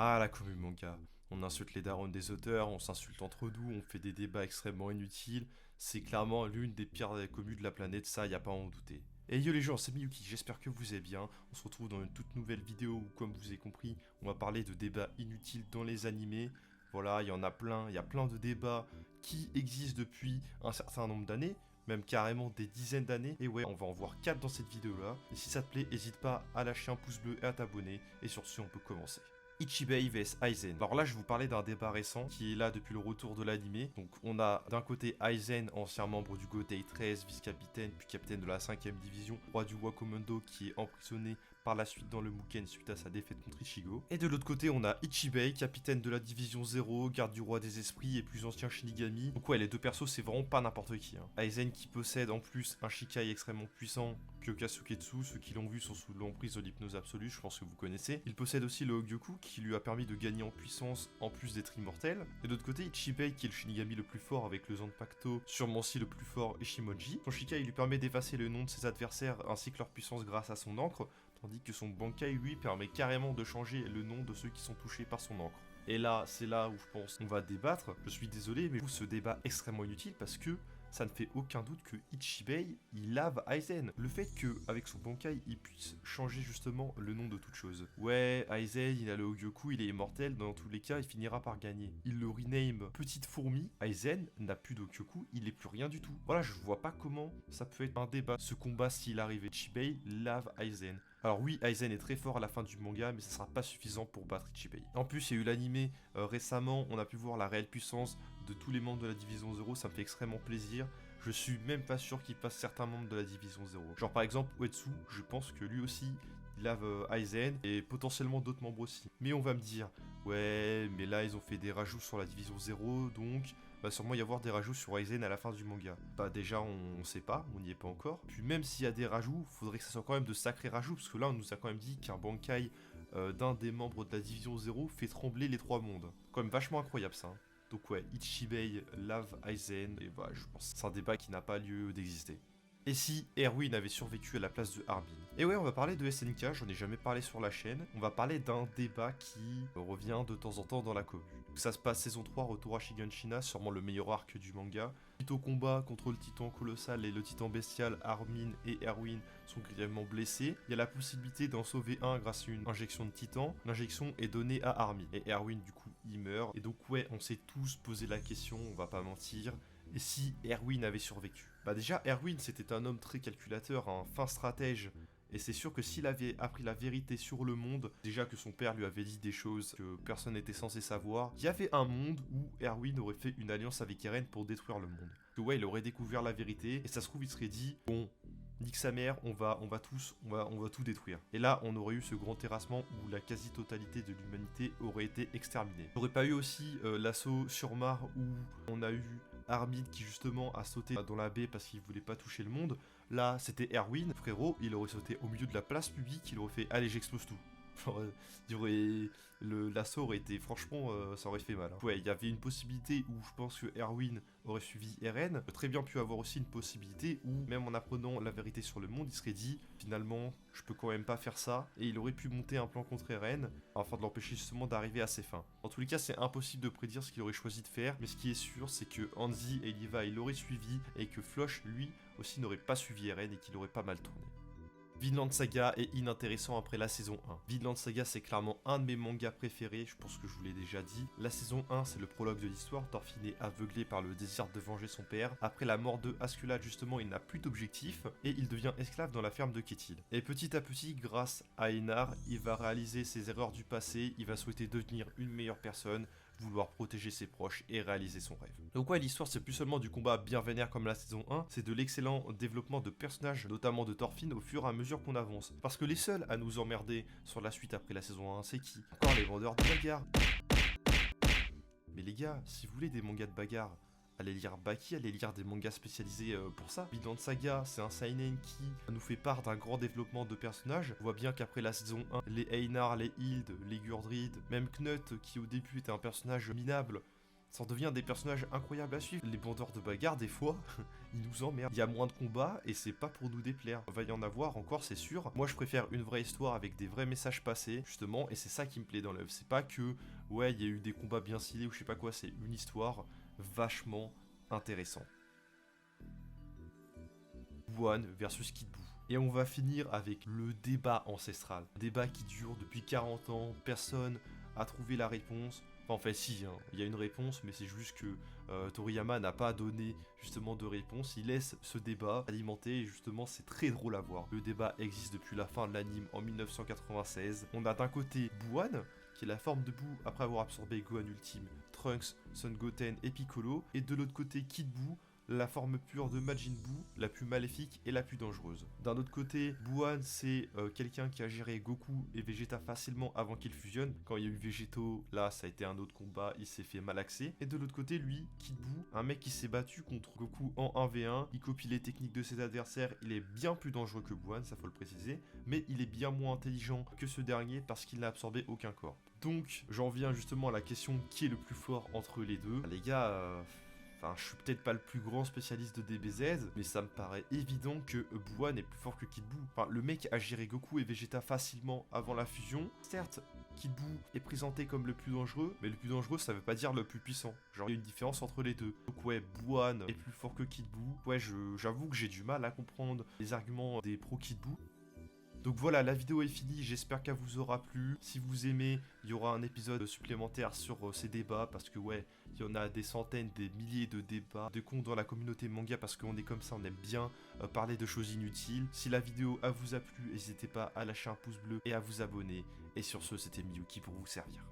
Ah, la commu manga. On insulte les darons des auteurs, on s'insulte entre nous, on fait des débats extrêmement inutiles. C'est clairement l'une des pires communes de la planète, ça, y a pas à en douter. Et yo les gens, c'est Miyuki, j'espère que vous allez bien. On se retrouve dans une toute nouvelle vidéo où, comme vous avez compris, on va parler de débats inutiles dans les animés. Voilà, il y en a plein, il y a plein de débats qui existent depuis un certain nombre d'années, même carrément des dizaines d'années. Et ouais, on va en voir 4 dans cette vidéo là. Et si ça te plaît, n'hésite pas à lâcher un pouce bleu et à t'abonner. Et sur ce, on peut commencer. Ichibei vs Aizen. Alors là, je vais vous parler d'un débat récent qui est là depuis le retour de l'animé. Donc, on a d'un côté Aizen, ancien membre du Gotei 13, vice-capitaine, puis capitaine de la 5ème division, roi du Wakomondo, qui est emprisonné par la suite dans le Muken suite à sa défaite contre Ichigo. Et de l'autre côté, on a Ichibei, capitaine de la division 0, garde du roi des esprits et plus ancien Shinigami. Donc ouais, les deux persos, c'est vraiment pas n'importe qui. Aizen qui possède en plus un Shikai extrêmement puissant, Kyokasuketsu, ceux qui l'ont vu sont sous l'emprise de l'hypnose absolue, je pense que vous connaissez. Il possède aussi le Hogyoku, qui lui a permis de gagner en puissance en plus d'être immortel. Et de l'autre côté, Ichibei, qui est le Shinigami le plus fort avec le Zanpakuto, sûrement aussi le plus fort Ishimoji. Son Shikai lui permet d'effacer le nom de ses adversaires ainsi que leur puissance grâce à son encre, tandis que son Bankai, lui, permet carrément de changer le nom de ceux qui sont touchés par son encre. Et là, c'est là où je pense qu'on va débattre. Je suis désolé, mais ce débat extrêmement inutile parce que ça ne fait aucun doute que Ichibei, il lave Aizen. Le fait qu'avec son Bankai, il puisse changer justement le nom de toute chose. Ouais, Aizen, il a le Hogyoku, il est immortel, dans tous les cas, il finira par gagner. Il le rename Petite Fourmi. Aizen n'a plus de Hogyoku, il n'est plus rien du tout. Voilà, je vois pas comment ça peut être un débat. Ce combat, s'il arrive, Ichibei lave Aizen. Alors oui, Aizen est très fort à la fin du manga, mais ça sera pas suffisant pour battre Ichibei. En plus, il y a eu l'animé récemment, on a pu voir la réelle puissance de tous les membres de la Division 0, ça me fait extrêmement plaisir. Je suis même pas sûr qu'il passe certains membres de la Division 0. Genre par exemple, Uetsu, je pense que lui aussi, il lave Aizen, et potentiellement d'autres membres aussi. Mais on va me dire, ouais, mais là ils ont fait des rajouts sur la Division 0, donc va sûrement y avoir des rajouts sur Aizen à la fin du manga. Bah déjà on sait pas, on n'y est pas encore. Puis même s'il y a des rajouts, faudrait que ça soit quand même de sacrés rajouts, parce que là on nous a quand même dit qu'un Bankai d'un des membres de la Division 0 fait trembler les 3 mondes. Quand même vachement incroyable ça. Donc ouais, Ichibei lave Aizen, et bah je pense que c'est un débat qui n'a pas lieu d'exister. Et si Erwin avait survécu à la place de Armin? Et ouais, on va parler de SNK, j'en ai jamais parlé sur la chaîne. On va parler d'un débat qui revient de temps en temps dans la commu. Ça se passe saison 3, retour à Shiganshina, sûrement le meilleur arc du manga. Suite au combat contre le titan colossal et le titan bestial, Armin et Erwin sont grièvement blessés. Il y a la possibilité d'en sauver un grâce à une injection de titan. L'injection est donnée à Armin. Et Erwin, du coup, il meurt. Et donc ouais, on s'est tous posé la question, on va pas mentir. Et si Erwin avait survécu? Bah déjà, Erwin, c'était un homme très calculateur, un fin stratège. Et c'est sûr que s'il avait appris la vérité sur le monde, déjà que son père lui avait dit des choses que personne n'était censé savoir, il y avait un monde où Erwin aurait fait une alliance avec Eren pour détruire le monde. Que ouais, il aurait découvert la vérité, et ça se trouve, il serait dit, bon, nique sa mère, on va tout détruire. Et là, on aurait eu ce grand terrassement où la quasi-totalité de l'humanité aurait été exterminée. On n'aurait pas eu aussi l'assaut sur Mar où on a eu Armin qui justement a sauté dans la baie parce qu'il voulait pas toucher le monde. Là, c'était Erwin, frérot, il aurait sauté au milieu de la place publique, il aurait fait « Allez, j'explose tout ». L'assaut aurait été, franchement, ça aurait fait mal. Ouais, il y avait une possibilité où je pense que Erwin aurait suivi Eren. Très bien pu avoir aussi une possibilité où, même en apprenant la vérité sur le monde, il serait dit, finalement, je peux quand même pas faire ça. Et il aurait pu monter un plan contre Eren, afin de l'empêcher justement d'arriver à ses fins. En tous les cas, c'est impossible de prédire ce qu'il aurait choisi de faire. Mais ce qui est sûr, c'est que Hanzi et Levi l'auraient suivi, et que Floch, lui, aussi n'aurait pas suivi Eren, et qu'il aurait pas mal tourné. Vinland Saga est inintéressant après la saison 1. Vinland Saga, c'est clairement un de mes mangas préférés, je pense que je vous l'ai déjà dit. La saison 1, c'est le prologue de l'histoire. Thorfinn est aveuglé par le désir de venger son père. Après la mort de Askeladd, justement, il n'a plus d'objectif et il devient esclave dans la ferme de Ketil. Et petit à petit, grâce à Einar, il va réaliser ses erreurs du passé, il va souhaiter devenir une meilleure personne, vouloir protéger ses proches et réaliser son rêve. Donc ouais, l'histoire c'est plus seulement du combat bien vénère comme la saison 1, c'est de l'excellent développement de personnages, notamment de Thorfinn au fur et à mesure qu'on avance. Parce que les seuls à nous emmerder sur la suite après la saison 1, c'est qui? Encore les vendeurs de bagarre. Mais les gars, si vous voulez des mangas de bagarre, allez lire Baki, allez lire des mangas spécialisés pour ça. Vinland Saga, c'est un seinen qui nous fait part d'un grand développement de personnages. On voit bien qu'après la saison 1, les Einar, les Hild, les Gurdrid, même Knut, qui au début était un personnage minable, Ça en devient des personnages incroyables à suivre. Les bandeurs de bagarre, des fois, ils nous emmerdent. Il y a moins de combats et c'est pas pour nous déplaire. Il va y en avoir encore, c'est sûr. Moi, je préfère une vraie histoire avec des vrais messages passés, justement, et c'est ça qui me plaît dans l'œuvre. C'est pas que, ouais, il y a eu des combats bien stylés ou je sais pas quoi, c'est une histoire vachement intéressante. Buwan versus Kid Buu. Et on va finir avec le débat ancestral. Débat qui dure depuis 40 ans, personne a trouvé la réponse. Enfin, en fait, si, hein, il y a une réponse, mais c'est juste que Toriyama n'a pas donné justement de réponse. Il laisse ce débat alimenter et justement, c'est très drôle à voir. Le débat existe depuis la fin de l'anime en 1996. On a d'un côté Buwan, qui est la forme de Buu après avoir absorbé Gohan Ultime, Trunks, Son Goten et Piccolo, et de l'autre côté Kid Buu, la forme pure de Majin Buu, la plus maléfique et la plus dangereuse. D'un autre côté, Buwan, c'est quelqu'un qui a géré Goku et Vegeta facilement avant qu'ils fusionnent. Quand il y a eu Végéto, là, ça a été un autre combat, il s'est fait malaxer. Et de l'autre côté, lui, Kid Buu, un mec qui s'est battu contre Goku en 1v1, il copie les techniques de ses adversaires, il est bien plus dangereux que Buwan, ça faut le préciser, mais il est bien moins intelligent que ce dernier parce qu'il n'a absorbé aucun corps. Donc, j'en viens justement à la question qui est le plus fort entre les deux. Les gars, enfin, je suis peut-être pas le plus grand spécialiste de DBZ, mais ça me paraît évident que Buwan est plus fort que Kid Buu. Enfin, le mec a géré Goku et Vegeta facilement avant la fusion. Certes, Kid Buu est présenté comme le plus dangereux, mais le plus dangereux, ça veut pas dire le plus puissant. Genre, il y a une différence entre les deux. Donc ouais, Buwan est plus fort que Kid Buu. Ouais, j'avoue que j'ai du mal à comprendre les arguments des pro Kid Buu. Donc voilà, la vidéo est finie, j'espère qu'elle vous aura plu. Si vous aimez, il y aura un épisode supplémentaire sur ces débats, parce que ouais, il y en a des centaines, des milliers de débats, de comptes dans la communauté manga, parce qu'on est comme ça, on aime bien parler de choses inutiles. Si la vidéo vous a plu, n'hésitez pas à lâcher un pouce bleu et à vous abonner. Et sur ce, c'était Miyuki pour vous servir.